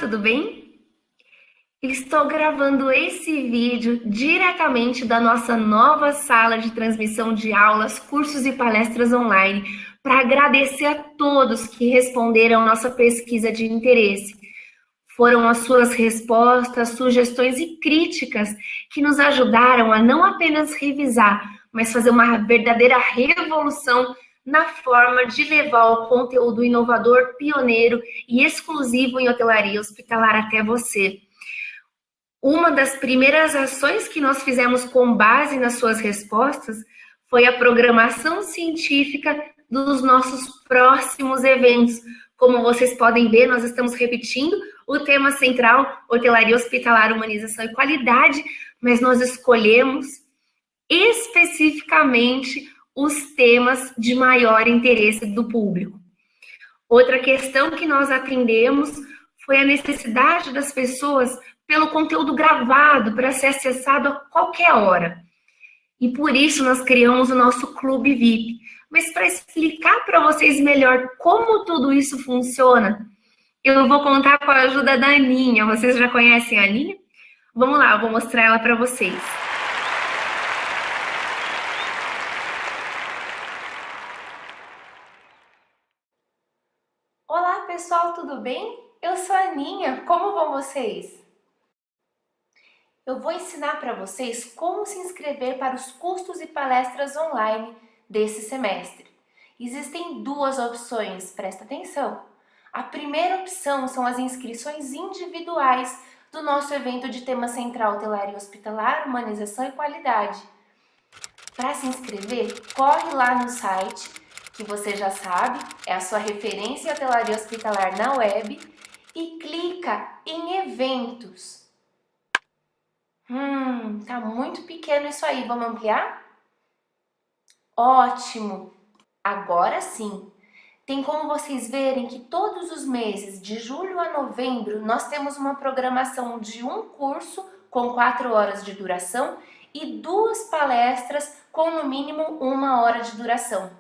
tudo bem? Estou gravando esse vídeo diretamente da nossa nova sala de transmissão de aulas, cursos e palestras online, para agradecer a todos que responderam à nossa pesquisa de interesse. Foram as suas respostas, sugestões e críticas que nos ajudaram a não apenas revisar, mas fazer uma verdadeira revolução na forma de levar o conteúdo inovador, pioneiro e exclusivo em hotelaria hospitalar até você. Uma das primeiras ações que nós fizemos com base nas suas respostas foi a programação científica dos nossos próximos eventos. Como vocês podem ver, nós estamos repetindo o tema central, hotelaria hospitalar, humanização e qualidade, mas nós escolhemos especificamente os temas de maior interesse do público. Outra questão que nós atendemos foi a necessidade das pessoas pelo conteúdo gravado para ser acessado a qualquer hora. E por isso nós criamos o nosso Clube VIP. Mas para explicar para vocês melhor como tudo isso funciona, eu vou contar com a ajuda da Aninha. Vocês já conhecem a Aninha? Vamos lá, eu vou mostrar ela para vocês. Olá pessoal, tudo bem? Eu sou a Aninha, como vão vocês? Eu vou ensinar para vocês como se inscrever para os cursos e palestras online desse semestre. Existem duas opções, presta atenção. A primeira opção são as inscrições individuais do nosso evento de tema central hotelaria hospitalar, humanização e qualidade. Para se inscrever, corre lá no site, que você já sabe, é a sua referência em hotelaria hospitalar na web, e clica em eventos. Tá muito pequeno isso aí, vamos ampliar? Ótimo! Agora sim! Tem como vocês verem que todos os meses, de julho a novembro, nós temos uma programação de um curso com 4 horas de duração e 2 palestras com no mínimo 1 hora de duração.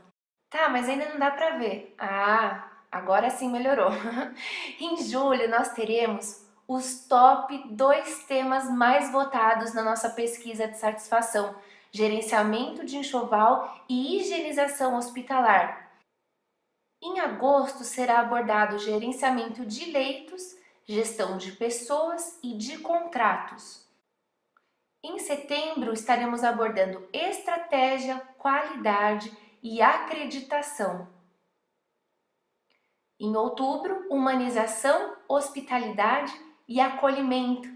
Tá, mas ainda não dá para ver. Ah, agora sim melhorou. Em julho nós teremos os top 2 temas mais votados na nossa pesquisa de satisfação: gerenciamento de enxoval e higienização hospitalar. Em agosto será abordado gerenciamento de leitos, gestão de pessoas e de contratos. Em setembro estaremos abordando estratégia, qualidade e acreditação. Em outubro, humanização, hospitalidade e acolhimento.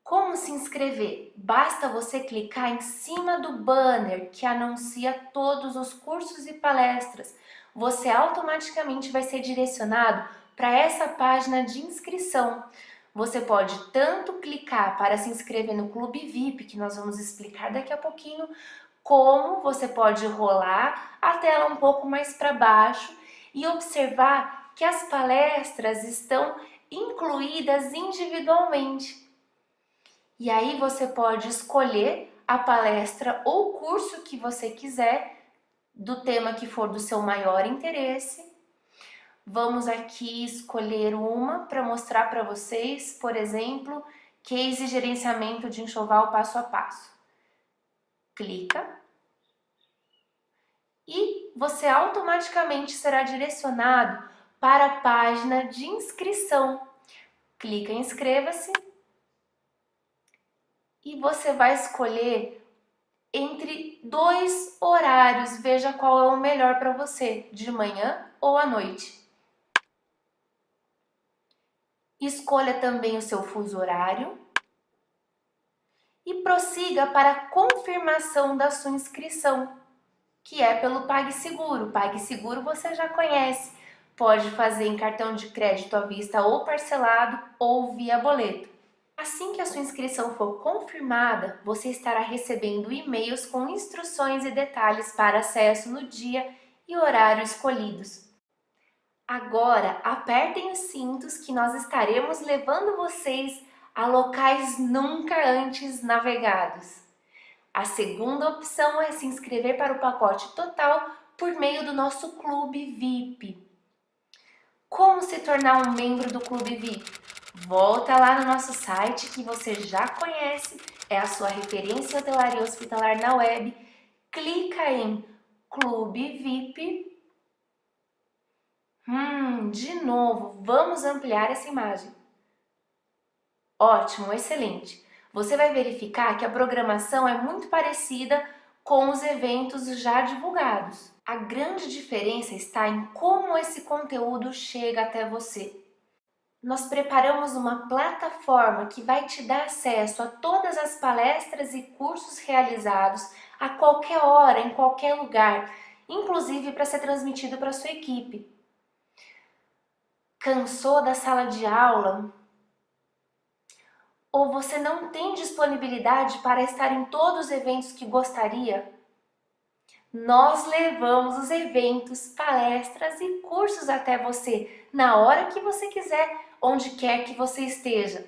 Como se inscrever? Basta você clicar em cima do banner que anuncia todos os cursos e palestras. Você automaticamente vai ser direcionado para essa página de inscrição. Você pode tanto clicar para se inscrever no Clube VIP, que nós vamos explicar daqui a pouquinho, como você pode rolar a tela um pouco mais para baixo e observar que as palestras estão incluídas individualmente. E aí você pode escolher a palestra ou curso que você quiser, do tema que for do seu maior interesse. Vamos aqui escolher uma para mostrar para vocês, por exemplo, case gerenciamento de enxoval passo a passo. Clica e você automaticamente será direcionado para a página de inscrição. Clica em inscreva-se e você vai escolher entre 2 horários. Veja qual é o melhor para você, de manhã ou à noite. Escolha também o seu fuso horário e prossiga para a confirmação da sua inscrição, que é pelo PagSeguro. PagSeguro você já conhece, pode fazer em cartão de crédito à vista ou parcelado ou via boleto. Assim que a sua inscrição for confirmada, você estará recebendo e-mails com instruções e detalhes para acesso no dia e horário escolhidos. Agora, apertem os cintos que nós estaremos levando vocês a locais nunca antes navegados. A segunda opção é se inscrever para o pacote total por meio do nosso Clube VIP. Como se tornar um membro do Clube VIP? Volta lá no nosso site que você já conhece, é a sua referência em hotelaria hospitalar na web. Clica em Clube VIP. De novo, vamos ampliar essa imagem. Ótimo, excelente. Você vai verificar que a programação é muito parecida com os eventos já divulgados. A grande diferença está em como esse conteúdo chega até você. Nós preparamos uma plataforma que vai te dar acesso a todas as palestras e cursos realizados a qualquer hora, em qualquer lugar, inclusive para ser transmitido para a sua equipe. Cansou da sala de aula? Ou você não tem disponibilidade para estar em todos os eventos que gostaria? Nós levamos os eventos, palestras e cursos até você, na hora que você quiser, onde quer que você esteja.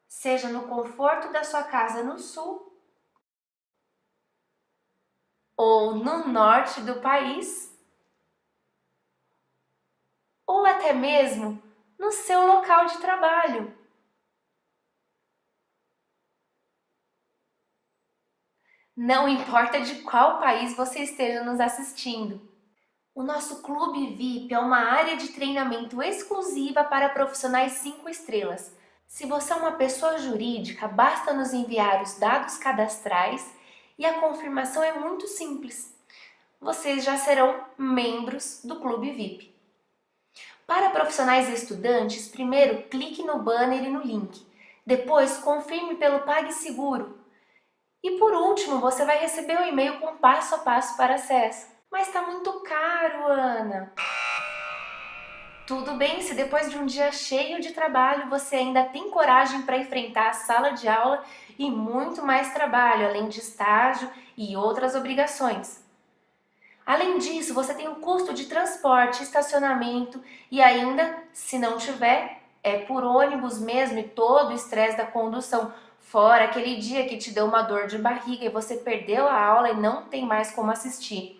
Seja no conforto da sua casa no sul ou no norte do país, ou até mesmo no seu local de trabalho. Não importa de qual país você esteja nos assistindo. O nosso Clube VIP é uma área de treinamento exclusiva para profissionais 5 estrelas. Se você é uma pessoa jurídica, basta nos enviar os dados cadastrais e a confirmação é muito simples. Vocês já serão membros do Clube VIP. Para profissionais e estudantes, primeiro clique no banner e no link. Depois, confirme pelo PagSeguro. E por último, você vai receber um e-mail com passo a passo para acesso. Mas está muito caro, Ana. Tudo bem se depois de um dia cheio de trabalho você ainda tem coragem para enfrentar a sala de aula e muito mais trabalho, além de estágio e outras obrigações. Além disso, você tem o custo de transporte, estacionamento e ainda, se não tiver, é por ônibus mesmo e todo o estresse da condução. Fora aquele dia que te deu uma dor de barriga e você perdeu a aula e não tem mais como assistir.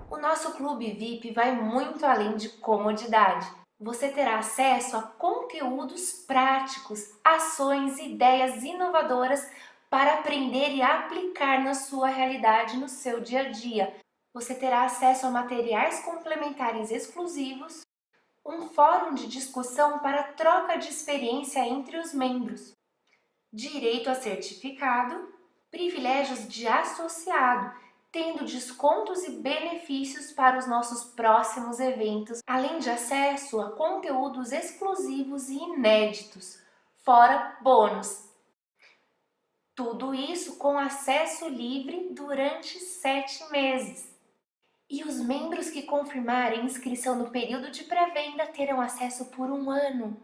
O nosso Clube VIP vai muito além de comodidade. Você terá acesso a conteúdos práticos, ações e ideias inovadoras para aprender e aplicar na sua realidade no seu dia a dia. Você terá acesso a materiais complementares exclusivos, um fórum de discussão para troca de experiência entre os membros, direito a certificado, privilégios de associado, tendo descontos e benefícios para os nossos próximos eventos, além de acesso a conteúdos exclusivos e inéditos, fora bônus. Tudo isso com acesso livre durante 7 meses. E os membros que confirmarem inscrição no período de pré-venda terão acesso por 1 ano.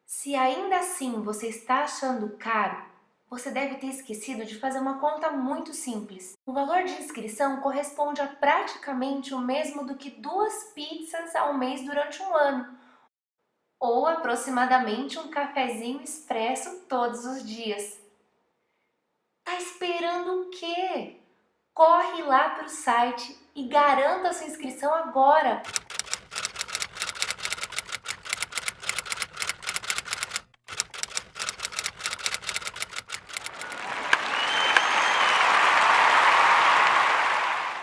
Se ainda assim você está achando caro, você deve ter esquecido de fazer uma conta muito simples. O valor de inscrição corresponde a praticamente o mesmo do que 2 pizzas ao mês durante 1 ano, ou aproximadamente um cafezinho expresso todos os dias. Tá esperando o quê? Corre lá para o site e garanta a sua inscrição agora!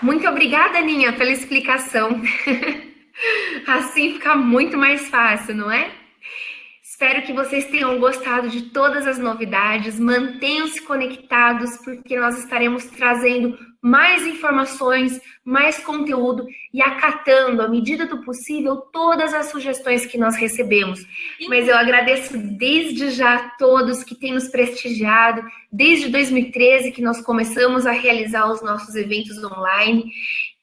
Muito obrigada, Aninha, pela explicação. Assim fica muito mais fácil, não é? Espero que vocês tenham gostado de todas as novidades. Mantenham-se conectados, porque nós estaremos trazendo mais informações, mais conteúdo e acatando, à medida do possível, todas as sugestões que nós recebemos. Mas eu agradeço desde já a todos que têm nos prestigiado, desde 2013 que nós começamos a realizar os nossos eventos online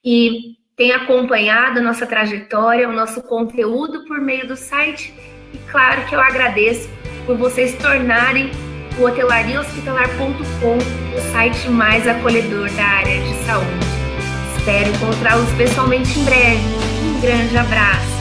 e têm acompanhado a nossa trajetória, o nosso conteúdo por meio do site. E claro que eu agradeço por vocês tornarem o hotelariahospitalar.com o site mais acolhedor da área de saúde. Espero encontrá-los pessoalmente em breve. Um grande abraço!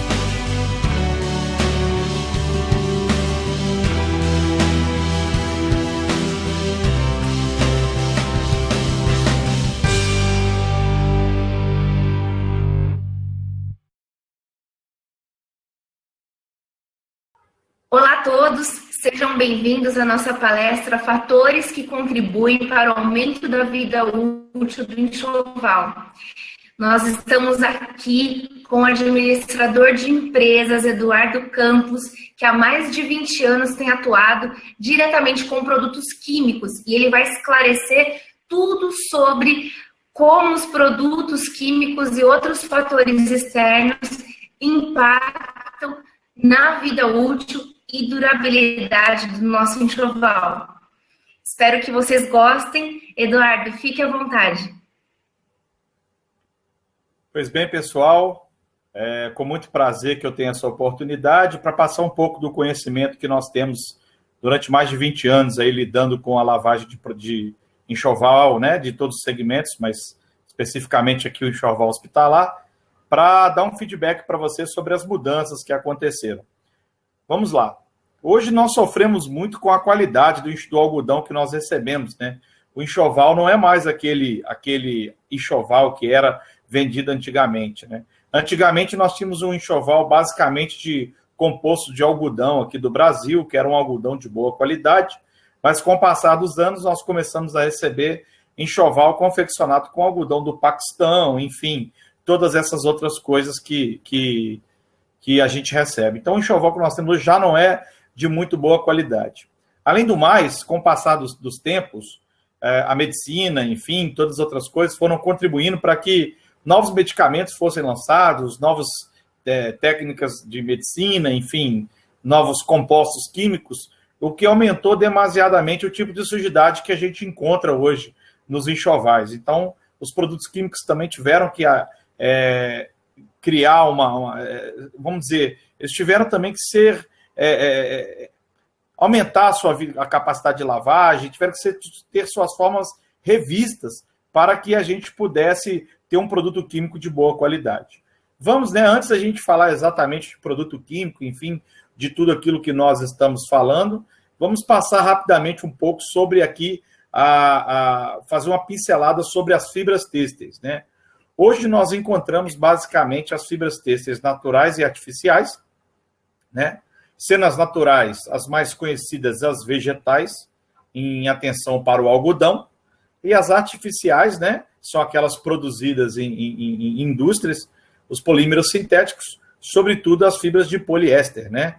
Olá a todos, sejam bem-vindos à nossa palestra Fatores que contribuem para o aumento da vida útil do enxoval. Nós estamos aqui com o administrador de empresas, Eduardo Campos, que há mais de 20 anos tem atuado diretamente com produtos químicos e ele vai esclarecer tudo sobre como os produtos químicos e outros fatores externos impactam na vida útil e durabilidade do nosso enxoval. Espero que vocês gostem. Eduardo, fique à vontade. Pois bem, pessoal, é com muito prazer que eu tenho essa oportunidade para passar um pouco do conhecimento que nós temos durante mais de 20 anos aí lidando com a lavagem de enxoval, né, de todos os segmentos, mas especificamente aqui o enxoval hospitalar, para dar um feedback para você sobre as mudanças que aconteceram. Vamos lá. Hoje nós sofremos muito com a qualidade do algodão que nós recebemos, né? O enxoval não é mais aquele enxoval que era vendido antigamente, né? Antigamente nós tínhamos um enxoval basicamente de composto de algodão aqui do Brasil, que era um algodão de boa qualidade, mas com o passar dos anos nós começamos a receber enxoval confeccionado com algodão do Paquistão, enfim, todas essas outras coisas que a gente recebe. Então o enxoval que nós temos hoje já não é de muito boa qualidade. Além do mais, com o passar dos tempos, a medicina, enfim, todas as outras coisas foram contribuindo para que novos medicamentos fossem lançados, novas técnicas de medicina, enfim, novos compostos químicos, o que aumentou demasiadamente o tipo de sujidade que a gente encontra hoje nos enxovais. Então, os produtos químicos também tiveram que criar vamos dizer, eles tiveram também que ser aumentar a capacidade de lavagem, tiveram que ter suas formas revistas para que a gente pudesse ter um produto químico de boa qualidade. Vamos, né, antes da gente falar exatamente de produto químico, enfim, de tudo aquilo que nós estamos falando, vamos passar rapidamente um pouco sobre aqui, fazer uma pincelada sobre as fibras têxteis, né? Hoje nós encontramos basicamente as fibras têxteis naturais e artificiais, né? Sendo as naturais as mais conhecidas, as vegetais, em atenção para o algodão, e as artificiais, né, são aquelas produzidas em indústrias, os polímeros sintéticos, sobretudo as fibras de poliéster, né,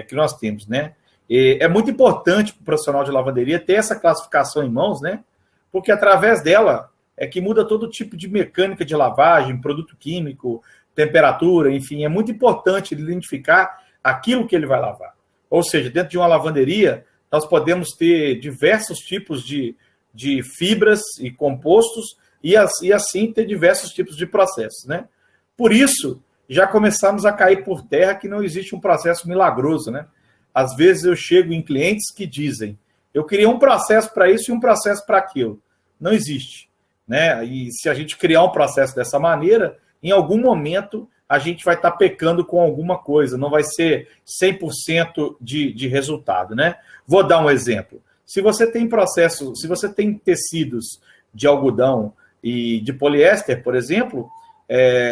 que nós temos, né. E é muito importante para o profissional de lavanderia ter essa classificação em mãos, né, porque através dela é que muda todo tipo de mecânica de lavagem, produto químico, temperatura, enfim, é muito importante identificar aquilo que ele vai lavar. Ou seja, dentro de uma lavanderia, nós podemos ter diversos tipos de fibras e compostos e assim ter diversos tipos de processos, né? Por isso, já começamos a cair por terra que não existe um processo milagroso, né? Às vezes eu chego em clientes que dizem, eu queria um processo para isso e um processo para aquilo. Não existe, né? E se a gente criar um processo dessa maneira, em algum momento a gente vai estar pecando com alguma coisa, não vai ser 100% de resultado, né? Vou dar um exemplo. Se você tem tecidos de algodão e de poliéster, por exemplo,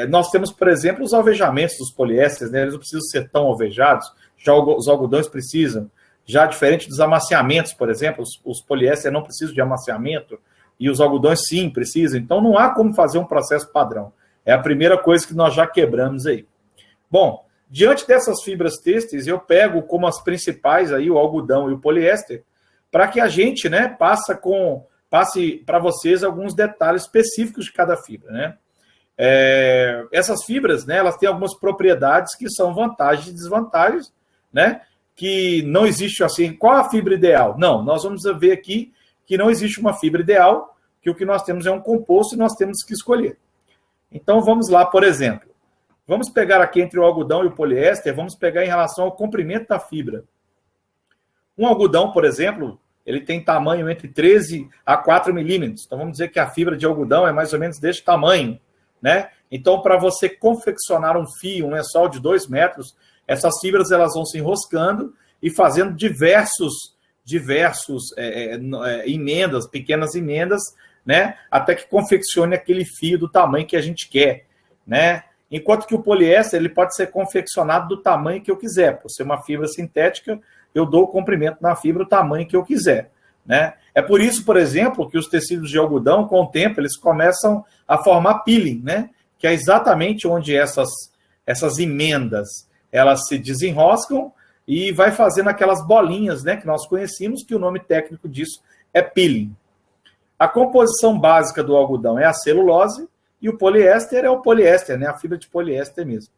nós temos, por exemplo, os alvejamentos dos poliésteres, né? Eles não precisam ser tão alvejados, já os algodões precisam. Já diferente dos amaciamentos, por exemplo, os poliésteres não precisam de amaciamento e os algodões sim precisam. Então não há como fazer um processo padrão. É a primeira coisa que nós já quebramos aí. Bom, diante dessas fibras têxteis, eu pego como as principais aí o algodão e o poliéster, para que a gente, né, passe para vocês alguns detalhes específicos de cada fibra, né? Essas fibras, né, elas têm algumas propriedades que são vantagens e desvantagens, né? Que não existe assim, qual a fibra ideal? Não, nós vamos ver aqui que não existe uma fibra ideal, que o que nós temos é um composto e nós temos que escolher. Então, vamos lá, por exemplo. Vamos pegar aqui entre o algodão e o poliéster, vamos pegar em relação ao comprimento da fibra. Um algodão, por exemplo, ele tem tamanho entre 13 a 4 milímetros. Então, vamos dizer que a fibra de algodão é mais ou menos deste tamanho, né? Então, para você confeccionar um fio, um lençol de 2 metros, essas fibras elas vão se enroscando e fazendo diversos emendas, pequenas emendas, né, até que confeccione aquele fio do tamanho que a gente quer, né? Enquanto que o poliéster ele pode ser confeccionado do tamanho que eu quiser. Por ser uma fibra sintética, eu dou o comprimento na fibra o tamanho que eu quiser, né? É por isso, por exemplo, que os tecidos de algodão, com o tempo, eles começam a formar peeling, né? Que é exatamente onde essas emendas elas se desenroscam e vai fazendo aquelas bolinhas, né, que nós conhecemos, que o nome técnico disso é peeling. A composição básica do algodão é a celulose e o poliéster é o poliéster, né, a fibra de poliéster mesmo.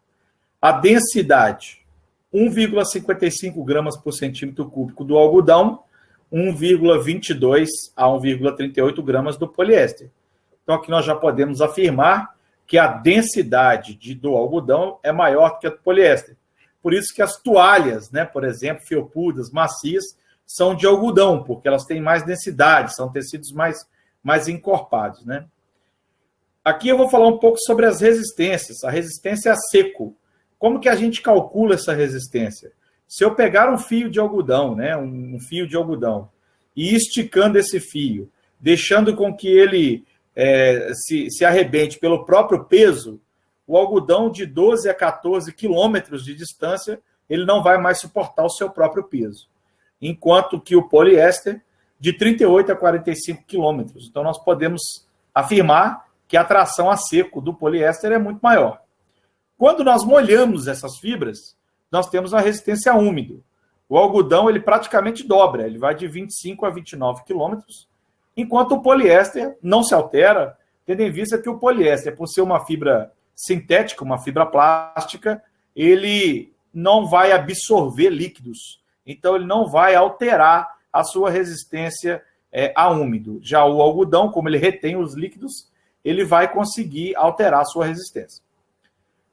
A densidade, 1,55 gramas por centímetro cúbico do algodão, 1,22 a 1,38 gramas do poliéster. Então, aqui nós já podemos afirmar que a densidade do algodão é maior que a do poliéster. Por isso que as toalhas, né, por exemplo, felpudas, macias, são de algodão, porque elas têm mais densidade, são tecidos mais encorpados, né? Aqui eu vou falar um pouco sobre as resistências. A resistência a seco. Como que a gente calcula essa resistência? Se eu pegar um fio de algodão, né, um fio de algodão, e esticando esse fio, deixando com que ele se arrebente pelo próprio peso, o algodão de 12 a 14 quilômetros de distância, ele não vai mais suportar o seu próprio peso. Enquanto que o poliéster, de 38 a 45 quilômetros. Então, nós podemos afirmar que a tração a seco do poliéster é muito maior. Quando nós molhamos essas fibras, nós temos a resistência a úmido. O algodão, ele praticamente dobra, ele vai de 25 a 29 quilômetros, enquanto o poliéster não se altera, tendo em vista que o poliéster, por ser uma fibra sintética, uma fibra plástica, ele não vai absorver líquidos, então ele não vai alterar a sua resistência a úmido. Já o algodão, como ele retém os líquidos, ele vai conseguir alterar a sua resistência.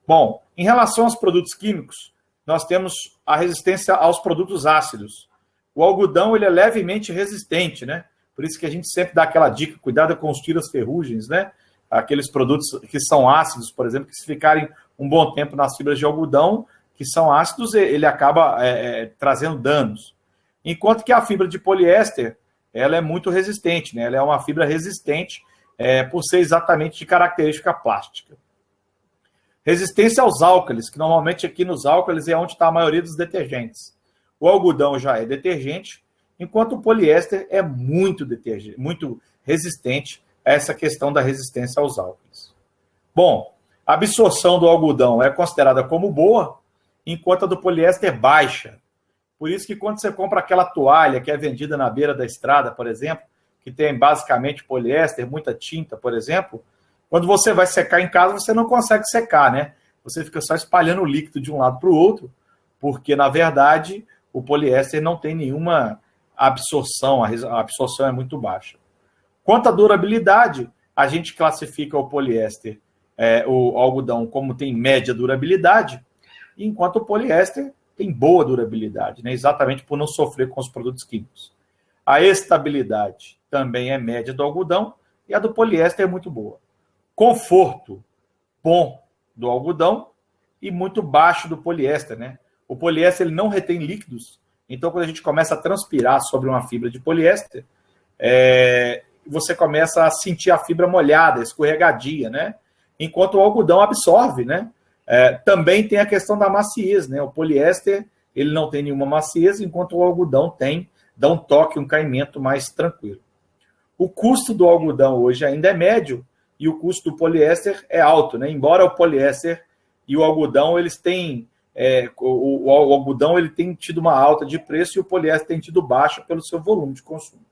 Bom, em relação aos produtos químicos, nós temos a resistência aos produtos ácidos. O algodão ele é levemente resistente, né? Por isso que a gente sempre dá aquela dica, cuidado com os tiras ferrugens, né? Aqueles produtos que são ácidos, por exemplo, que se ficarem um bom tempo nas fibras de algodão, que são ácidos, ele acaba trazendo danos. Enquanto que a fibra de poliéster, ela é muito resistente, né? Ela é uma fibra resistente por ser exatamente de característica plástica. Resistência aos álcalis, que normalmente aqui nos álcalis é onde está a maioria dos detergentes. O algodão já é detergente, enquanto o poliéster é muito resistente a essa questão da resistência aos álcalis. Bom, a absorção do algodão é considerada como boa, enquanto a do poliéster é baixa. Por isso que quando você compra aquela toalha que é vendida na beira da estrada, por exemplo, que tem basicamente poliéster, muita tinta, por exemplo, quando você vai secar em casa, você não consegue secar, né? Você fica só espalhando o líquido de um lado para o outro, porque, na verdade, o poliéster não tem nenhuma absorção, a absorção é muito baixa. Quanto à durabilidade, a gente classifica o poliéster, o algodão, como tem média durabilidade, enquanto o poliéster tem boa durabilidade, né? Exatamente por não sofrer com os produtos químicos. A estabilidade também é média do algodão e a do poliéster é muito boa. Conforto bom do algodão e muito baixo do poliéster, né? O poliéster ele não retém líquidos, então quando a gente começa a transpirar sobre uma fibra de poliéster, você começa a sentir a fibra molhada, escorregadia, né? Enquanto o algodão absorve, né? Também tem a questão da maciez, né? O poliéster ele não tem nenhuma maciez, enquanto o algodão dá um toque, um caimento mais tranquilo. O custo do algodão hoje ainda é médio, e o custo do poliéster é alto, né? Embora o poliéster e o algodão, eles têm... o algodão ele tem tido uma alta de preço e o poliéster tem tido baixa pelo seu volume de consumo.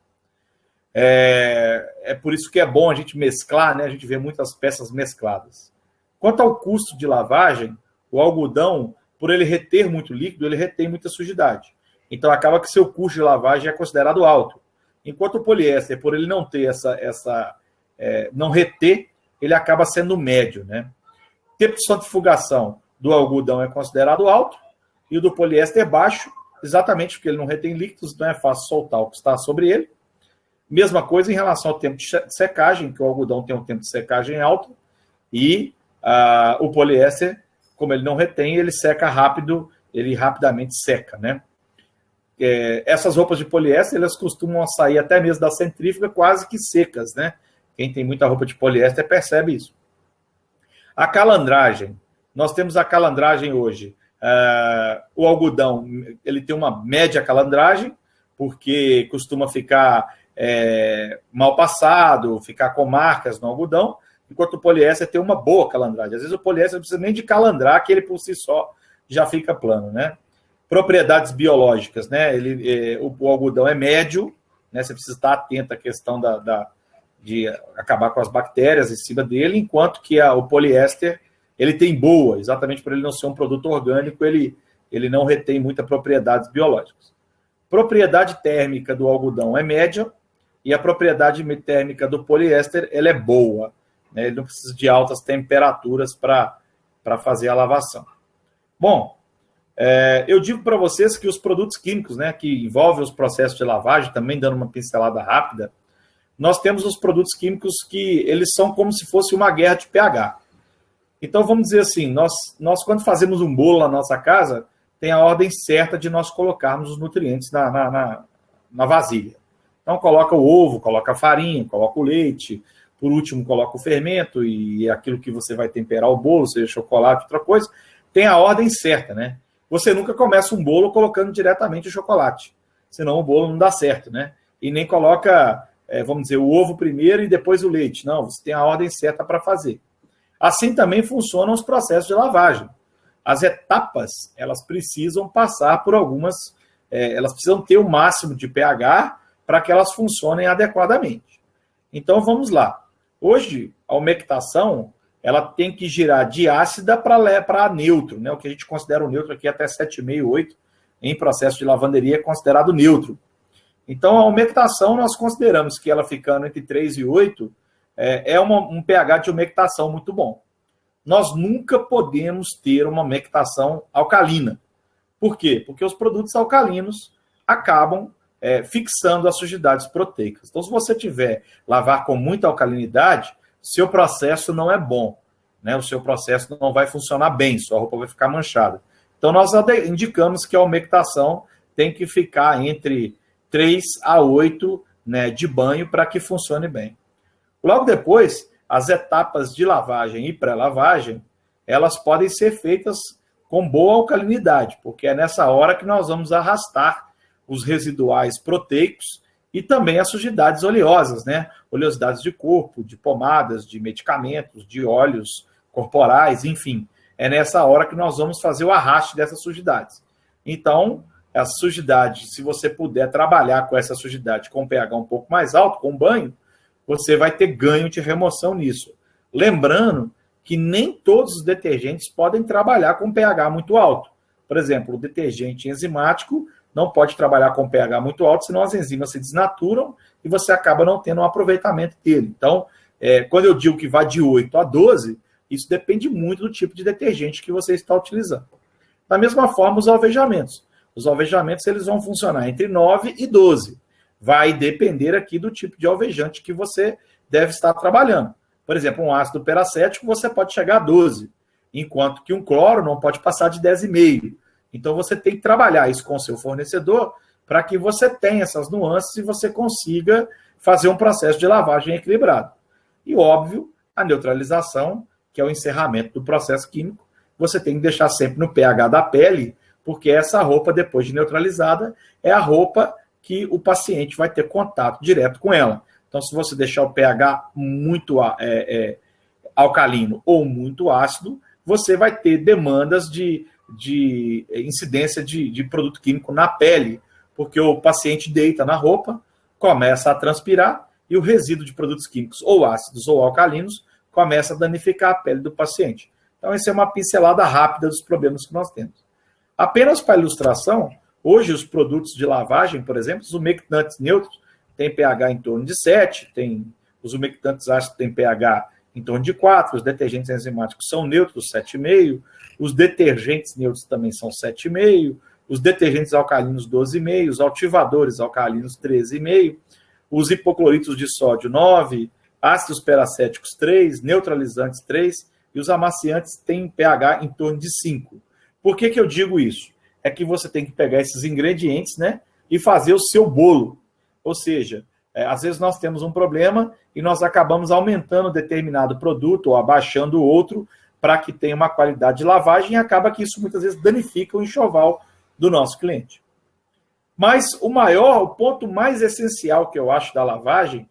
Por isso que é bom a gente mesclar, né? A gente vê muitas peças mescladas. Quanto ao custo de lavagem, o algodão, por ele reter muito líquido, ele retém muita sujidade. Então, acaba que seu custo de lavagem é considerado alto. Enquanto o poliéster, por ele não ter não reter, ele acaba sendo médio, né? O tempo de centrifugação do algodão é considerado alto e o do poliéster é baixo, exatamente porque ele não retém líquidos, então é fácil soltar o que está sobre ele. Mesma coisa em relação ao tempo de secagem, que o algodão tem um tempo de secagem alto e o poliéster, como ele não retém, ele seca rápido, ele rapidamente seca, né? Essas roupas de poliéster, elas costumam sair até mesmo da centrífuga quase que secas, né? Quem tem muita roupa de poliéster percebe isso. A calandragem Nós temos a calandragem hoje. O algodão, ele tem uma média calandragem, porque costuma ficar mal passado, ficar com marcas no algodão, enquanto o poliéster tem uma boa calandragem. Às vezes o poliéster não precisa nem de calandrar, que ele por si só já fica plano, né? Propriedades biológicas, né? O algodão é médio, né? Você precisa estar atento à questão de acabar com as bactérias em cima dele, enquanto que o poliéster ele tem boa, exatamente por ele não ser um produto orgânico, ele não retém muitas propriedades biológicas. Propriedade térmica do algodão é média e a propriedade térmica do poliéster ela é boa, né? Ele não precisa de altas temperaturas para fazer a lavação. Bom, eu digo para vocês que os produtos químicos, né, que envolvem os processos de lavagem, também dando uma pincelada rápida, nós temos os produtos químicos que eles são como se fosse uma guerra de pH. Então, vamos dizer assim, nós quando fazemos um bolo na nossa casa, tem a ordem certa de nós colocarmos os nutrientes na vasilha. Então, coloca o ovo, coloca a farinha, coloca o leite, por último, coloca o fermento e aquilo que você vai temperar o bolo, seja chocolate, outra coisa, tem a ordem certa, né? Você nunca começa um bolo colocando diretamente o chocolate, senão o bolo não dá certo, né? E nem coloca, vamos dizer, o ovo primeiro e depois o leite. Não, você tem a ordem certa para fazer. Assim também funcionam os processos de lavagem. As etapas, elas precisam passar por algumas, elas precisam ter o máximo de pH para que elas funcionem adequadamente. Então, vamos lá. Hoje, a umectação, ela tem que girar de ácida para neutro, né? O que a gente considera o neutro aqui até 7,5, 8, em processo de lavanderia é considerado neutro. Então, a umectação, nós consideramos que ela ficando entre 3 e 8, um pH de umectação muito bom. Nós nunca podemos ter uma umectação alcalina. Por quê? Porque os produtos alcalinos acabam fixando as sujidades proteicas. Então, se você tiver lavar com muita alcalinidade, seu processo não é bom, né? O seu processo não vai funcionar bem, sua roupa vai ficar manchada. Então, nós indicamos que a umectação tem que ficar entre 3 a 8, né, de banho para que funcione bem. Logo depois, as etapas de lavagem e pré-lavagem, elas podem ser feitas com boa alcalinidade, porque é nessa hora que nós vamos arrastar os residuais proteicos e também as sujidades oleosas, né? Oleosidades de corpo, de pomadas, de medicamentos, de óleos corporais, enfim. É nessa hora que nós vamos fazer o arraste dessas sujidades. Então, a sujidade, se você puder trabalhar com essa sujidade com pH um pouco mais alto, com banho, você vai ter ganho de remoção nisso. Lembrando que nem todos os detergentes podem trabalhar com pH muito alto. Por exemplo, o detergente enzimático não pode trabalhar com pH muito alto, senão as enzimas se desnaturam e você acaba não tendo um aproveitamento dele. Então, quando eu digo que vai de 8 a 12, isso depende muito do tipo de detergente que você está utilizando. Da mesma forma, os alvejamentos. Os alvejamentos eles vão funcionar entre 9 e 12. Vai depender aqui do tipo de alvejante que você deve estar trabalhando. Por exemplo, um ácido peracético você pode chegar a 12, enquanto que um cloro não pode passar de 10,5. Então, você tem que trabalhar isso com o seu fornecedor para que você tenha essas nuances e você consiga fazer um processo de lavagem equilibrado. E, óbvio, a neutralização, que é o encerramento do processo químico, você tem que deixar sempre no pH da pele, porque essa roupa, depois de neutralizada, é a roupa que o paciente vai ter contato direto com ela. Então, se você deixar o pH muito alcalino ou muito ácido, você vai ter demandas de incidência de produto químico na pele, porque o paciente deita na roupa, começa a transpirar e o resíduo de produtos químicos ou ácidos ou alcalinos começa a danificar a pele do paciente. Então, essa é uma pincelada rápida dos problemas que nós temos. Apenas para ilustração, hoje os produtos de lavagem, por exemplo, os umectantes neutros têm pH em torno de 7, os umectantes ácidos têm pH em torno de 4, os detergentes enzimáticos são neutros, 7,5, os detergentes neutros também são 7,5, os detergentes alcalinos 12,5, os ativadores alcalinos 13,5, os hipocloritos de sódio 9, ácidos peracéticos 3, neutralizantes 3 e os amaciantes têm pH em torno de 5. Por que eu digo isso? É que você tem que pegar esses ingredientes, né, e fazer o seu bolo. Ou seja, às vezes nós temos um problema e nós acabamos aumentando determinado produto ou abaixando o outro para que tenha uma qualidade de lavagem, e acaba que isso muitas vezes danifica o enxoval do nosso cliente. Mas o ponto mais essencial que eu acho da lavagem,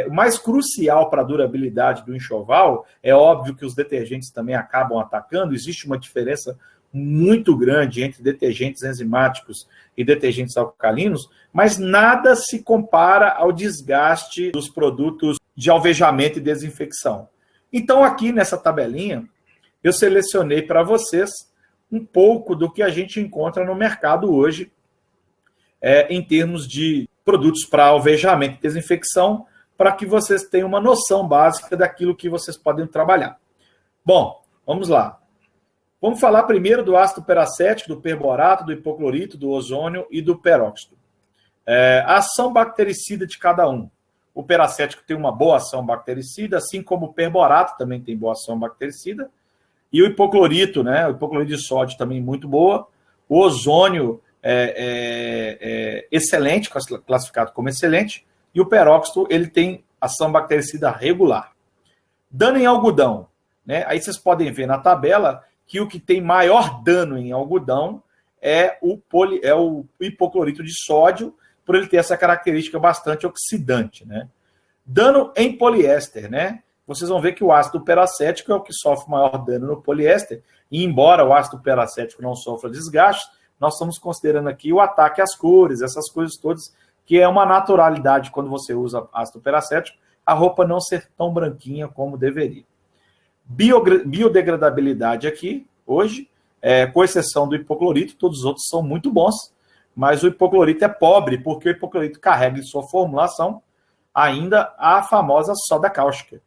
o mais crucial para a durabilidade do enxoval, é óbvio que os detergentes também acabam atacando, existe uma diferença muito grande entre detergentes enzimáticos e detergentes alcalinos, mas nada se compara ao desgaste dos produtos de alvejamento e desinfecção. Então, aqui nessa tabelinha, eu selecionei para vocês um pouco do que a gente encontra no mercado hoje, em termos de produtos para alvejamento e desinfecção, para que vocês tenham uma noção básica daquilo que vocês podem trabalhar. Bom, vamos lá. Vamos falar primeiro do ácido peracético, do perborato, do hipoclorito, do ozônio e do peróxido. A ação bactericida de cada um. O peracético tem uma boa ação bactericida, assim como o perborato também tem boa ação bactericida. E o hipoclorito, né? O hipoclorito de sódio também muito boa. O ozônio excelente, classificado como excelente. E o peróxido, ele tem ação bactericida regular. Dano em algodão, né? Aí vocês podem ver na tabela que o que tem maior dano em algodão é o hipoclorito de sódio, por ele ter essa característica bastante oxidante, né? Dano em poliéster, né? Vocês vão ver que o ácido peracético é o que sofre maior dano no poliéster, e embora o ácido peracético não sofra desgaste, nós estamos considerando aqui o ataque às cores, essas coisas todas, que é uma naturalidade quando você usa ácido peracético, a roupa não ser tão branquinha como deveria. Biodegradabilidade aqui, hoje, com exceção do hipoclorito, todos os outros são muito bons, mas o hipoclorito é pobre, porque o hipoclorito carrega em sua formulação ainda a famosa soda cáustica.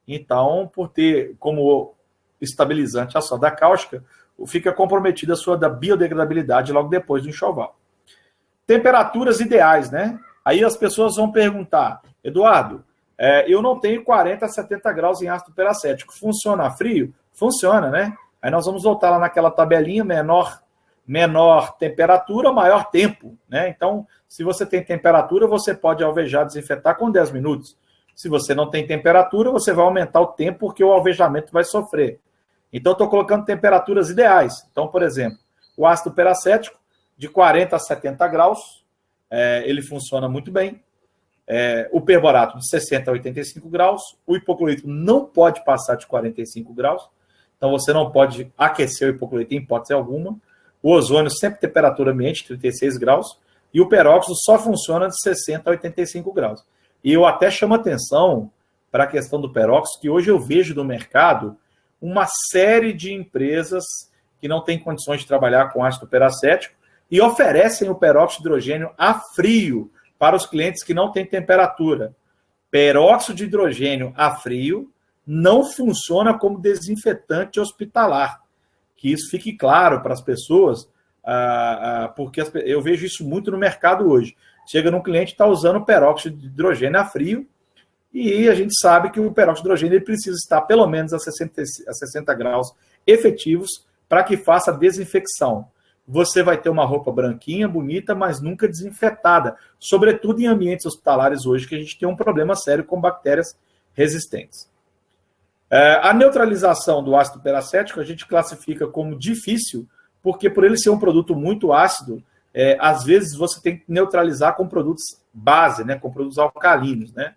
Então, por ter como estabilizante a soda cáustica, fica comprometida a sua biodegradabilidade logo depois do enxoval. Temperaturas ideais, né? Aí as pessoas vão perguntar, Eduardo, eu não tenho 40 a 70 graus em ácido peracético, funciona a frio? Funciona, né? Aí nós vamos voltar lá naquela tabelinha, menor temperatura, maior tempo, né? Então, se você tem temperatura, você pode alvejar, desinfetar com 10 minutos. Se você não tem temperatura, você vai aumentar o tempo porque o alvejamento vai sofrer. Então, eu estou colocando temperaturas ideais. Então, por exemplo, o ácido peracético, de 40 a 70 graus, ele funciona muito bem. O perborato, de 60 a 85 graus. O hipoclorito não pode passar de 45 graus. Então, você não pode aquecer o hipoclorito em hipótese alguma. O ozônio, sempre temperatura ambiente, 36 graus. E o peróxido só funciona de 60 a 85 graus. E eu até chamo atenção para a questão do peróxido, que hoje eu vejo no mercado uma série de empresas que não têm condições de trabalhar com ácido peracético e oferecem o peróxido de hidrogênio a frio para os clientes que não têm temperatura. Peróxido de hidrogênio a frio não funciona como desinfetante hospitalar. Que isso fique claro para as pessoas, porque eu vejo isso muito no mercado hoje. Chega num cliente que está usando peróxido de hidrogênio a frio, e a gente sabe que o peróxido de hidrogênio ele precisa estar pelo menos a 60 graus efetivos para que faça a desinfecção. Você vai ter uma roupa branquinha, bonita, mas nunca desinfetada, sobretudo em ambientes hospitalares hoje, que a gente tem um problema sério com bactérias resistentes. A neutralização do ácido peracético a gente classifica como difícil, porque por ele ser um produto muito ácido, às vezes você tem que neutralizar com produtos base, né, com produtos alcalinos, né?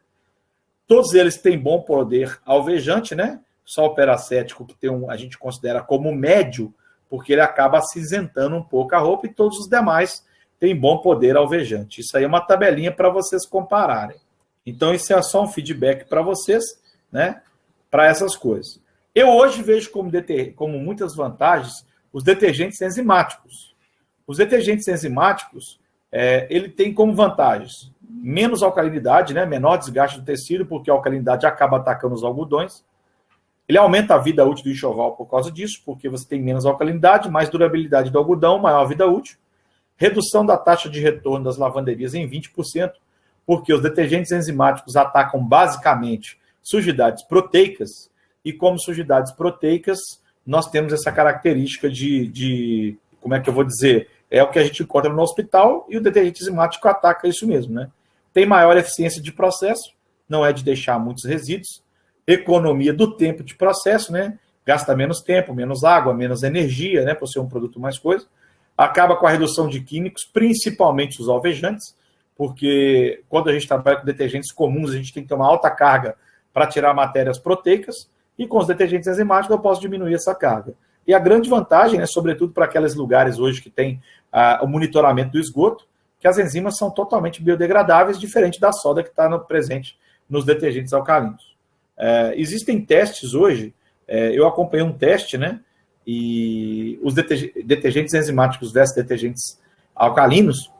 Todos eles têm bom poder alvejante, né? Só o peracético que a gente considera como médio, porque ele acaba acinzentando um pouco a roupa, e todos os demais têm bom poder alvejante. Isso aí é uma tabelinha para vocês compararem. Então, isso é só um feedback para vocês, né? Para essas coisas. Eu hoje vejo como muitas vantagens os detergentes enzimáticos. Os detergentes enzimáticos, ele tem como vantagens menos alcalinidade, né? Menor desgaste do tecido, porque a alcalinidade acaba atacando os algodões. Ele aumenta a vida útil do enxoval por causa disso, porque você tem menos alcalinidade, mais durabilidade do algodão, maior vida útil. Redução da taxa de retorno das lavanderias em 20%, porque os detergentes enzimáticos atacam basicamente sujidades proteicas, e como sujidades proteicas, nós temos essa característica como é que eu vou dizer, é o que a gente encontra no hospital, e o detergente enzimático ataca isso mesmo, né? Tem maior eficiência de processo, não é de deixar muitos resíduos, economia do tempo de processo, né? gasta menos tempo, menos água, menos energia, né, por ser um produto mais coisa. Acaba com a redução de químicos, principalmente os alvejantes, porque quando a gente trabalha com detergentes comuns, a gente tem que ter uma alta carga para tirar matérias proteicas, e com os detergentes enzimáticos eu posso diminuir essa carga. E a grande vantagem, né, sobretudo para aqueles lugares hoje que tem o monitoramento do esgoto, que as enzimas são totalmente biodegradáveis, diferente da soda que está presente nos detergentes alcalinos. Existem testes hoje, eu acompanhei um teste, né, e os detergentes enzimáticos versus detergentes alcalinos,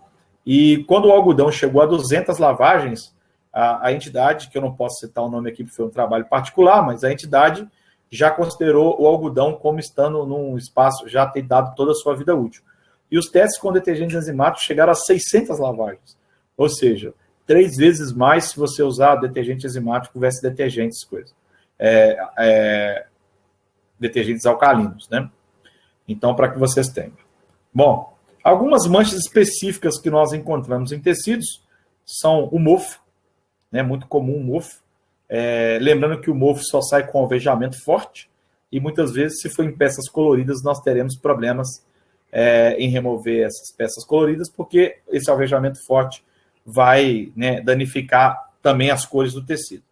e quando o algodão chegou a 200 lavagens, a entidade, que eu não posso citar o nome aqui porque foi um trabalho particular, mas a entidade já considerou o algodão como estando num espaço, já ter dado toda a sua vida útil. E os testes com detergentes enzimáticos chegaram a 600 lavagens. Ou seja, 3 vezes mais se você usar detergente enzimático versus detergentes, detergentes alcalinos, né? Então, para que vocês tenham. Bom, algumas manchas específicas que nós encontramos em tecidos são o mofo, né? Muito comum o mofo. Lembrando que o mofo só sai com alvejamento forte, e muitas vezes, se for em peças coloridas, nós teremos problemas em remover essas peças coloridas, porque esse alvejamento forte vai, né, danificar também as cores do tecido.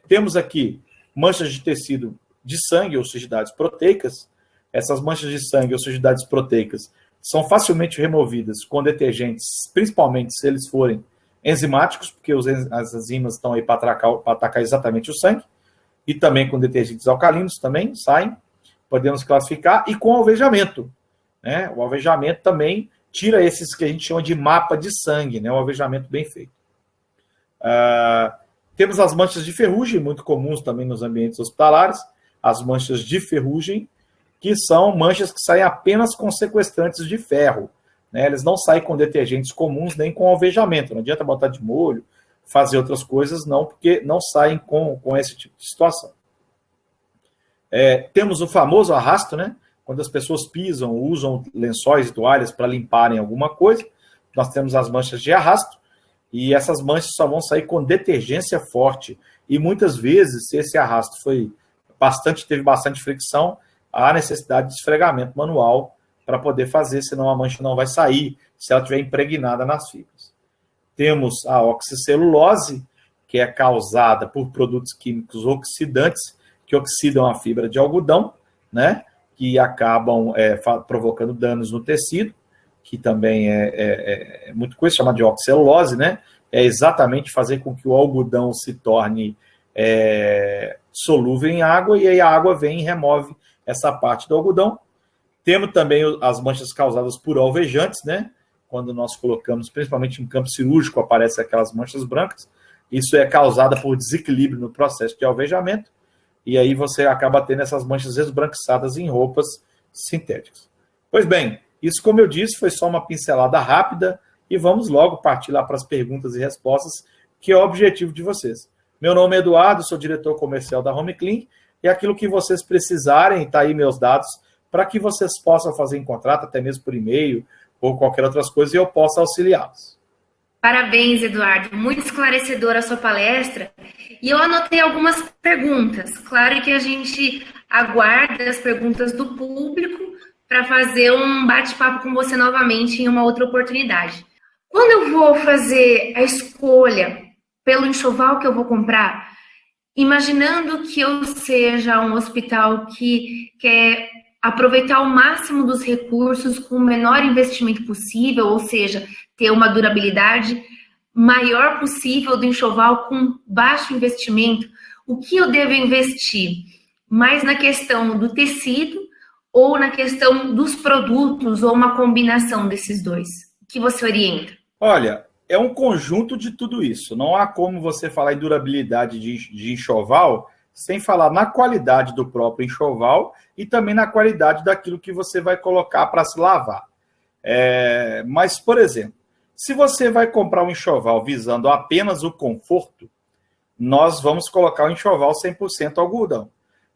Temos aqui manchas de tecido de sangue ou sujidades proteicas. Essas manchas de sangue ou sujidades proteicas são facilmente removidas com detergentes, principalmente se eles forem enzimáticos, porque as enzimas estão aí para atacar exatamente o sangue, e também com detergentes alcalinos também saem, podemos classificar, e com alvejamento, né? O alvejamento também tira esses que a gente chama de mapa de sangue, né? Um alvejamento bem feito. Temos as manchas de ferrugem, muito comuns também nos ambientes hospitalares, as manchas de ferrugem, que são manchas que saem apenas com sequestrantes de ferro, né? Eles não saem com detergentes comuns nem com alvejamento. Não adianta botar de molho, fazer outras coisas, não, porque não saem com esse tipo de situação. Temos o famoso arrasto, né? Quando as pessoas pisam, usam lençóis e toalhas para limparem alguma coisa, nós temos as manchas de arrasto, e essas manchas só vão sair com detergência forte. E muitas vezes, se esse arrasto teve bastante fricção, há necessidade de esfregamento manual para poder fazer, senão a mancha não vai sair, se ela estiver impregnada nas fibras. Temos a oxicelulose, que é causada por produtos químicos oxidantes, que oxidam a fibra de algodão, né, que acabam provocando danos no tecido, que também é muito coisa, chamada de oxcelulose, né, é exatamente fazer com que o algodão se torne solúvel em água, e aí a água vem e remove essa parte do algodão. Temos também as manchas causadas por alvejantes, né? Quando nós colocamos, principalmente em campo cirúrgico, aparecem aquelas manchas brancas. Isso é causada por desequilíbrio no processo de alvejamento, e aí você acaba tendo essas manchas esbranquiçadas em roupas sintéticas. Pois bem, isso, como eu disse, foi só uma pincelada rápida, e vamos logo partir lá para as perguntas e respostas, que é o objetivo de vocês. Meu nome é Eduardo, sou diretor comercial da Home Clean, e aquilo que vocês precisarem, está aí meus dados, para que vocês possam fazer em contrato, até mesmo por e-mail, ou qualquer outras coisas, e eu possa auxiliá-los. Parabéns, Eduardo. Muito esclarecedora a sua palestra. E eu anotei algumas perguntas. Claro que a gente aguarda as perguntas do público para fazer um bate-papo com você novamente em uma outra oportunidade. Quando eu vou fazer a escolha pelo enxoval que eu vou comprar, imaginando que eu seja um hospital que quer aproveitar o máximo dos recursos com o menor investimento possível, ou seja, ter uma durabilidade maior possível do enxoval com baixo investimento, o que eu devo investir? Mais na questão do tecido ou na questão dos produtos, ou uma combinação desses dois? O que você orienta? Olha, é um conjunto de tudo isso. Não há como você falar em durabilidade de enxoval sem falar na qualidade do próprio enxoval e também na qualidade daquilo que você vai colocar para se lavar. Mas, por exemplo, se você vai comprar um enxoval visando apenas o conforto, nós vamos colocar o enxoval 100% algodão.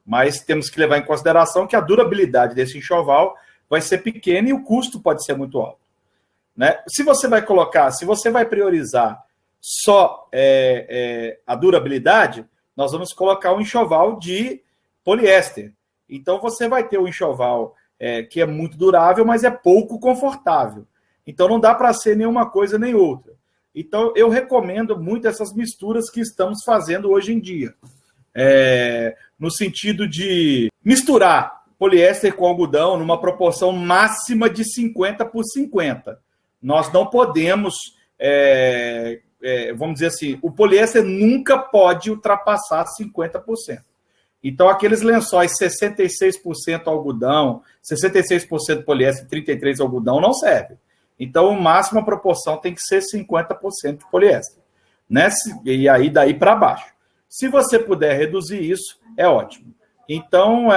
Mas temos que levar em consideração que a durabilidade desse enxoval vai ser pequena e o custo pode ser muito alto, né? Se você vai priorizar só a durabilidade, nós vamos colocar um enxoval de poliéster, Então, você vai ter o enxoval que é muito durável, mas é pouco confortável. Então, não dá para ser nenhuma coisa nem outra. Então, eu recomendo muito essas misturas que estamos fazendo hoje em dia. No sentido de misturar poliéster com algodão numa proporção máxima de 50/50. Nós não podemos, vamos dizer assim, o poliéster nunca pode ultrapassar 50%. Então, aqueles lençóis 66% algodão, 66% poliéster, 33% algodão, não serve. Então, o máximo a proporção tem que ser 50% de poliéster, né? E aí, daí para baixo. Se você puder reduzir isso, é ótimo. Então,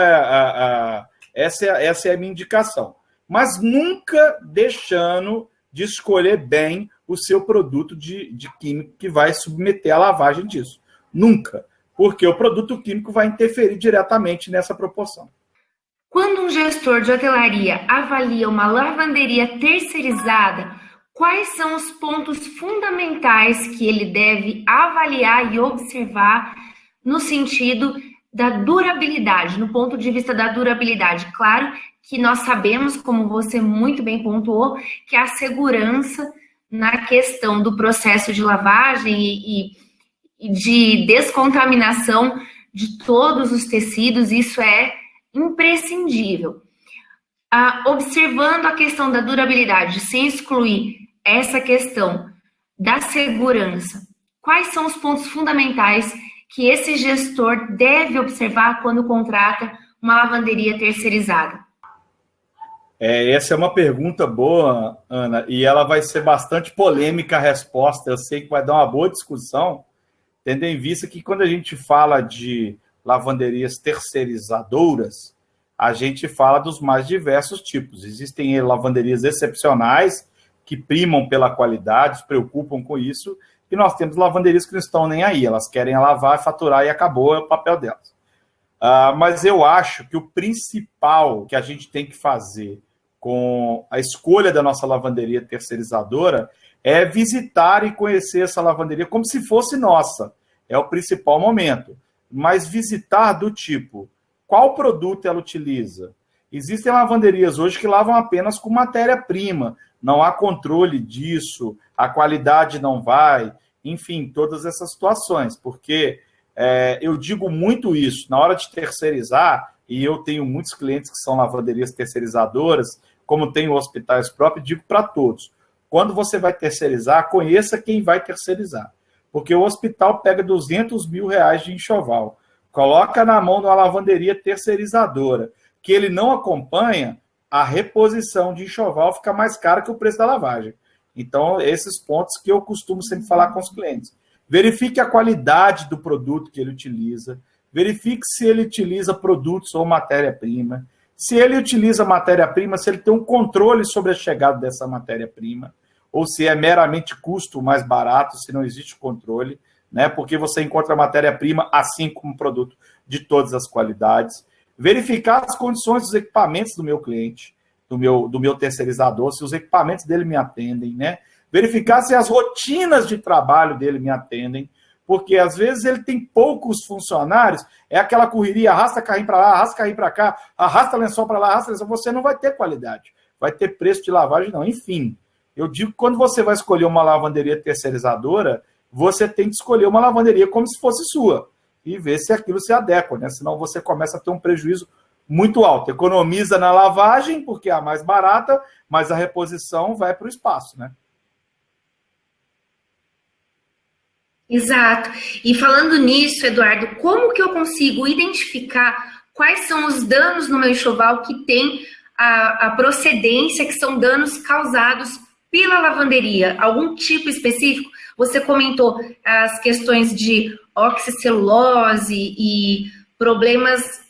essa é a minha indicação. Mas nunca deixando de escolher bem o seu produto de químico que vai submeter à lavagem disso. Nunca. Porque o produto químico vai interferir diretamente nessa proporção. Quando um gestor de hotelaria avalia uma lavanderia terceirizada, quais são os pontos fundamentais que ele deve avaliar e observar no sentido da durabilidade, no ponto de vista da durabilidade? Claro que nós sabemos, como você muito bem pontuou, que a segurança na questão do processo de lavagem e de descontaminação de todos os tecidos, isso é imprescindível. Observando a questão da durabilidade, sem excluir essa questão da segurança, quais são os pontos fundamentais que esse gestor deve observar quando contrata uma lavanderia terceirizada? Essa é uma pergunta boa, Ana, e ela vai ser bastante polêmica a resposta. Eu sei que vai dar uma boa discussão, tendo em vista que quando a gente fala de lavanderias terceirizadoras, a gente fala dos mais diversos tipos. Existem lavanderias excepcionais que primam pela qualidade, se preocupam com isso, e nós temos lavanderias que não estão nem aí, elas querem lavar, faturar e acabou, é o papel delas. Mas eu acho que o principal que a gente tem que fazer com a escolha da nossa lavanderia terceirizadora é visitar e conhecer essa lavanderia como se fosse nossa. É o principal momento. Mas visitar do tipo, qual produto ela utiliza? Existem lavanderias hoje que lavam apenas com matéria-prima, não há controle disso, a qualidade não vai, enfim, todas essas situações, porque eu digo muito isso, na hora de terceirizar, e eu tenho muitos clientes que são lavanderias terceirizadoras, como tenho hospitais próprios, digo para todos, quando você vai terceirizar, conheça quem vai terceirizar. Porque o hospital pega R$200 mil de enxoval, coloca na mão de uma lavanderia terceirizadora, que ele não acompanha, a reposição de enxoval fica mais cara que o preço da lavagem. Então, esses pontos que eu costumo sempre falar com os clientes. Verifique a qualidade do produto que ele utiliza, verifique se ele utiliza produtos ou matéria-prima, se ele utiliza matéria-prima, se ele tem um controle sobre a chegada dessa matéria-prima, ou se é meramente custo mais barato, se não existe controle, né? Porque você encontra matéria-prima, assim como produto de todas as qualidades. Verificar as condições dos equipamentos do meu cliente, do meu terceirizador, se os equipamentos dele me atendem, né? Verificar se as rotinas de trabalho dele me atendem, porque às vezes ele tem poucos funcionários, é aquela correria, arrasta carrinho para lá, arrasta carrinho para cá, arrasta lençol para lá, arrasta lençol, você não vai ter qualidade, vai ter preço de lavagem não, enfim. Eu digo que quando você vai escolher uma lavanderia terceirizadora, você tem que escolher uma lavanderia como se fosse sua e ver se aquilo se adequa, né? Senão você começa a ter um prejuízo muito alto. Economiza na lavagem, porque é a mais barata, mas a reposição vai para o espaço, né? Exato. E falando nisso, Eduardo, como que eu consigo identificar quais são os danos no meu enxoval que tem a procedência, que são danos causados pela lavanderia? Algum tipo específico? Você comentou as questões de oxiscelulose e problemas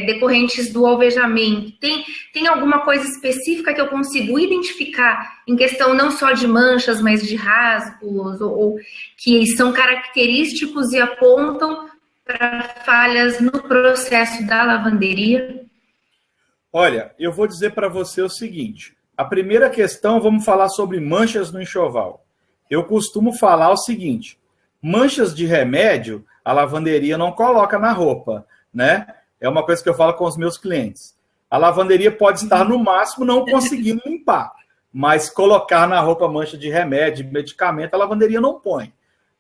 decorrentes do alvejamento. Tem alguma coisa específica que eu consigo identificar em questão não só de manchas, mas de rasgos, ou que são característicos e apontam para falhas no processo da lavanderia? Olha, eu vou dizer para você o seguinte. A primeira questão, vamos falar sobre manchas no enxoval. Eu costumo falar o seguinte, manchas de remédio, a lavanderia não coloca na roupa, né? é uma coisa que eu falo com os meus clientes. A lavanderia pode estar, no máximo, não conseguindo limpar, mas colocar na roupa mancha de remédio, de medicamento, a lavanderia não põe,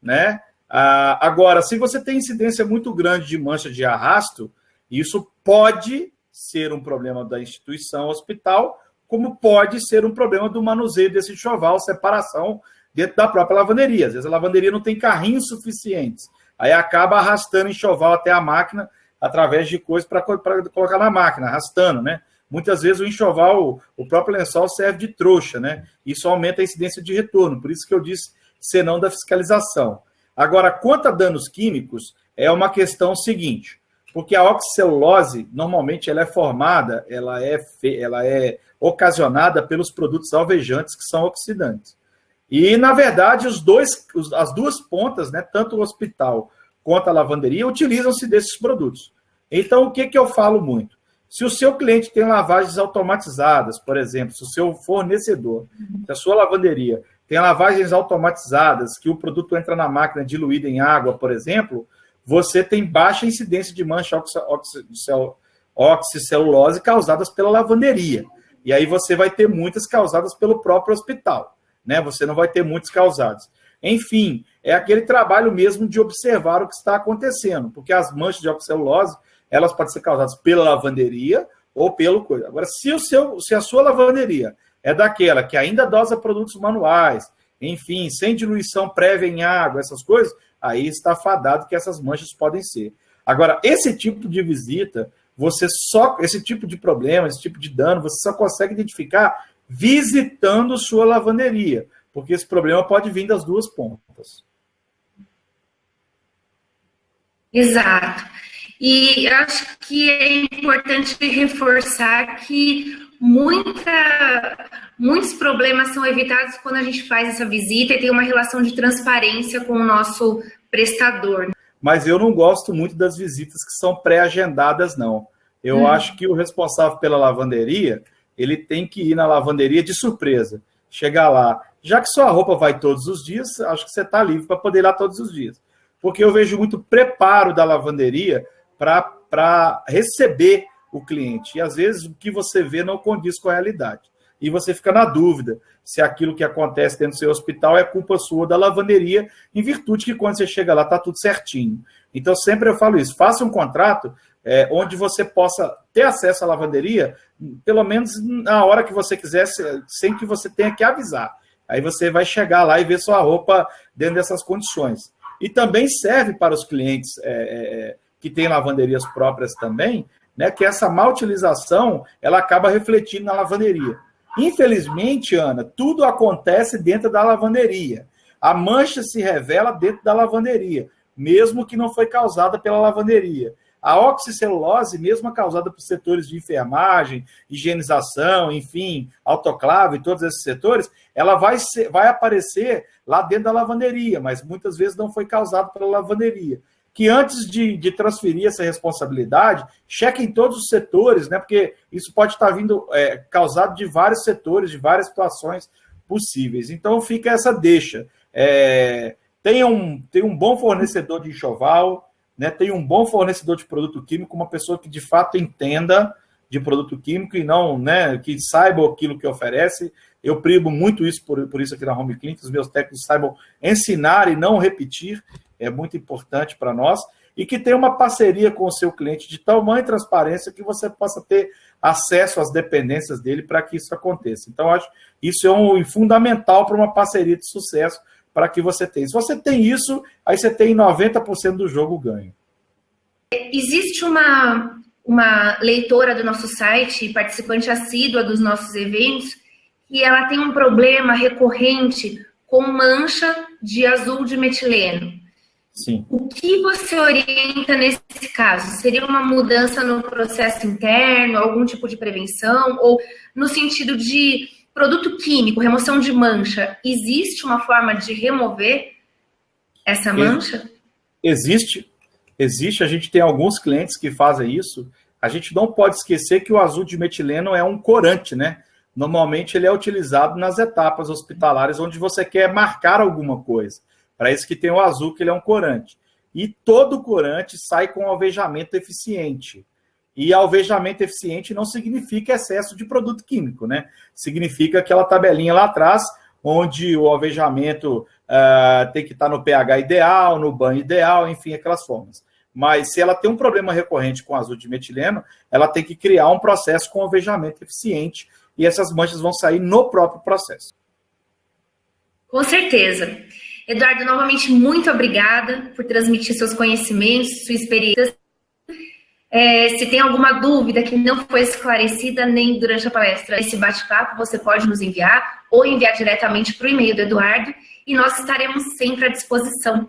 né? Agora, se você tem incidência muito grande de mancha de arrasto, isso pode ser um problema da instituição hospital, como pode ser um problema do manuseio desse enxoval, separação dentro da própria lavanderia. Às vezes a lavanderia não tem carrinhos suficientes, aí acaba arrastando enxoval até a máquina através de coisas para colocar na máquina, arrastando, né? Muitas vezes o enxoval, o próprio lençol serve de trouxa, né? Isso aumenta a incidência de retorno, por isso que eu disse senão da fiscalização. Agora, quanto a danos químicos, é uma questão seguinte, porque a oxicelulose, normalmente, ela é formada, ela é ocasionada pelos produtos alvejantes que são oxidantes. E, na verdade, as duas pontas, né, tanto o hospital quanto a lavanderia, utilizam-se desses produtos. Então, o que eu falo muito? Se o seu cliente tem lavagens automatizadas, por exemplo, se o seu fornecedor, se a sua lavanderia tem lavagens automatizadas, que o produto entra na máquina diluído em água, por exemplo, você tem baixa incidência de mancha oxicelulose causadas pela lavanderia. E aí você vai ter muitas causadas pelo próprio hospital, né? Você não vai ter muitos causados. Enfim, é aquele trabalho mesmo de observar o que está acontecendo, porque as manchas de oxicelulose, elas podem ser causadas pela lavanderia ou pelo coisa. Agora, se a sua lavanderia é daquela que ainda dosa produtos manuais, enfim, sem diluição prévia em água, essas coisas, aí está fadado que essas manchas podem ser. Agora, esse tipo de visita, esse tipo de problema, esse tipo de dano, você só consegue identificar visitando sua lavanderia, porque esse problema pode vir das duas pontas. Exato. E eu acho que é importante reforçar que muitos problemas são evitados quando a gente faz essa visita e tem uma relação de transparência com o nosso prestador. Mas eu não gosto muito das visitas que são pré-agendadas, não. Eu acho que o responsável pela lavanderia, ele tem que ir na lavanderia de surpresa. Chegar lá, já que sua roupa vai todos os dias, acho que você está livre para poder ir lá todos os dias. Porque eu vejo muito preparo da lavanderia para receber o cliente. E, às vezes, o que você vê não condiz com a realidade. E você fica na dúvida se aquilo que acontece dentro do seu hospital é culpa sua ou da lavanderia, em virtude que, quando você chega lá, está tudo certinho. Então, sempre eu falo isso. Faça um contrato onde você possa ter acesso à lavanderia, pelo menos na hora que você quiser, sem que você tenha que avisar. Aí você vai chegar lá e ver sua roupa dentro dessas condições. E também serve para os clientes que têm lavanderias próprias também, né, que essa má utilização ela acaba refletindo na lavanderia. Infelizmente, Ana, tudo acontece dentro da lavanderia. A mancha se revela dentro da lavanderia, mesmo que não foi causada pela lavanderia. A oxicelulose, mesmo causada por setores de enfermagem, higienização, enfim, autoclave, todos esses setores, ela vai aparecer lá dentro da lavanderia, mas muitas vezes não foi causada pela lavanderia. Que antes de transferir essa responsabilidade, chequem todos os setores, né? Porque isso pode estar vindo causado de vários setores, de várias situações possíveis. Então fica essa deixa. Tenha um bom fornecedor de enxoval, né? Tenha um bom fornecedor de produto químico, uma pessoa que de fato entenda de produto químico e não, né, que saiba aquilo que oferece. Eu privo muito isso por isso aqui na Home Clinic, os meus técnicos saibam ensinar e não repetir, é muito importante para nós, e que tenha uma parceria com o seu cliente de tamanha transparência que você possa ter acesso às dependências dele para que isso aconteça. Então, acho que isso é fundamental para uma parceria de sucesso para que você tenha. Se você tem isso, aí você tem 90% do jogo ganho. Existe uma leitora do nosso site, participante assídua dos nossos eventos, que ela tem um problema recorrente com mancha de azul de metileno. Sim. O que você orienta nesse caso? Seria uma mudança no processo interno, algum tipo de prevenção? Ou no sentido de produto químico, remoção de mancha, existe uma forma de remover essa mancha? Existe, a gente tem alguns clientes que fazem isso. A gente não pode esquecer que o azul de metileno é um corante, né? Normalmente ele é utilizado nas etapas hospitalares onde você quer marcar alguma coisa. Para isso que tem o azul, que ele é um corante. E todo corante sai com alvejamento eficiente. E alvejamento eficiente não significa excesso de produto químico, né? Significa aquela tabelinha lá atrás, onde o alvejamento tem que estar no pH ideal, no banho ideal, enfim, aquelas formas. Mas se ela tem um problema recorrente com azul de metileno, ela tem que criar um processo com alvejamento eficiente e essas manchas vão sair no próprio processo. Com certeza. Eduardo, novamente, muito obrigada por transmitir seus conhecimentos, sua experiência. Se tem alguma dúvida que não foi esclarecida nem durante a palestra, esse bate-papo, você pode nos enviar ou enviar diretamente para o e-mail do Eduardo e nós estaremos sempre à disposição.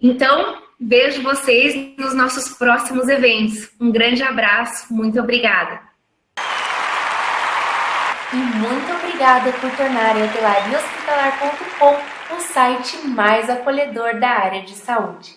Então, vejo vocês nos nossos próximos eventos. Um grande abraço, muito obrigada. E muito obrigada por tornar a hotelariahospitalar.com o site mais acolhedor da área de saúde.